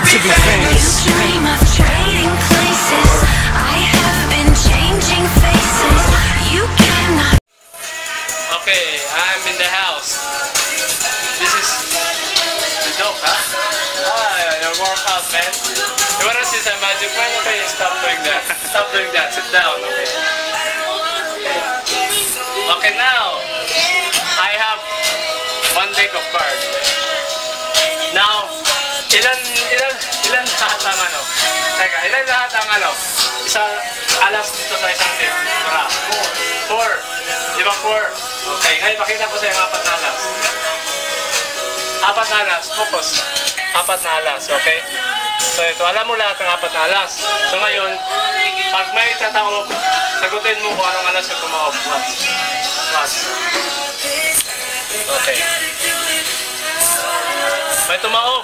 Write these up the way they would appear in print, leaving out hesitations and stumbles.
to be famous. Dream of trading places. I have been changing faces. You cannot. Okay, I'm in the house. This is the dog, huh? Your workout, man. You wanna see some magic, man? Okay, stop doing that. Stop doing that. Sit down, okay? Okay, now I have one deck of cards. Now, ilan lahat ang ano? Teka, ilan lahat ang ano? Isa alas dito sa isang deck. Para. 4. Di ba 4? Okay, ngayon pakita ko sa yung apat na alas. Apat na alas, focus. Apat na alas, okay? So ito, alam mo lahat ng apat na alas. So ngayon, pag may tataob, sagutin mo kung anong alas yung tumaob. Watch. Okay. May tumaob.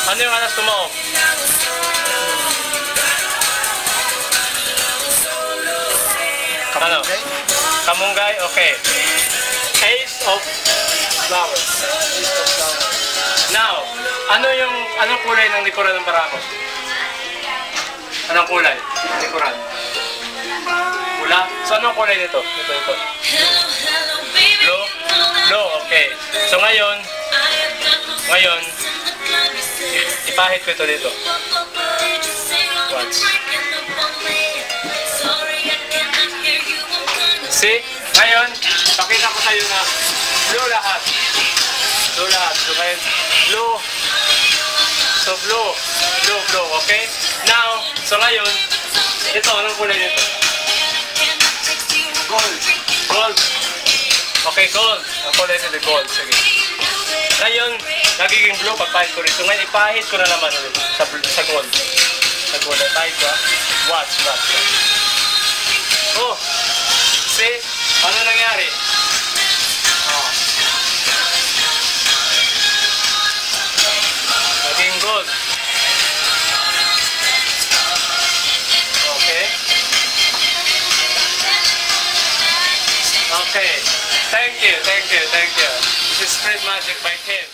Ano yung alas tumaob? Ano? Kamunggay? Okay. Ace of flowers. Now, anong kulay ng likuran ng barako? Anong kulay? Likuran. Pula? So, anong kulay nito? Ito. Blue? Blue, okay. So, ngayon, ipahit ko ito dito. Watch. See? Ngayon, pakita ko sa iyo na blue lahat. Blue lahat. So, ngayon, blue. So, blue, okay? Now, so ngayon, ito, anong kulay nito? Gold. Okay, gold. Ang kulay nito, gold. Sige. Ngayon, nagiging blue, pagpahit ko rito. Ngayon, ipahit ko na naman ulit sa gold. Sa gold, ipahit ko. Watch. Oh! See? Ano nangyari? Oh. Naging gold. Okay. Okay. Thank you. This is Street Magic by Kim.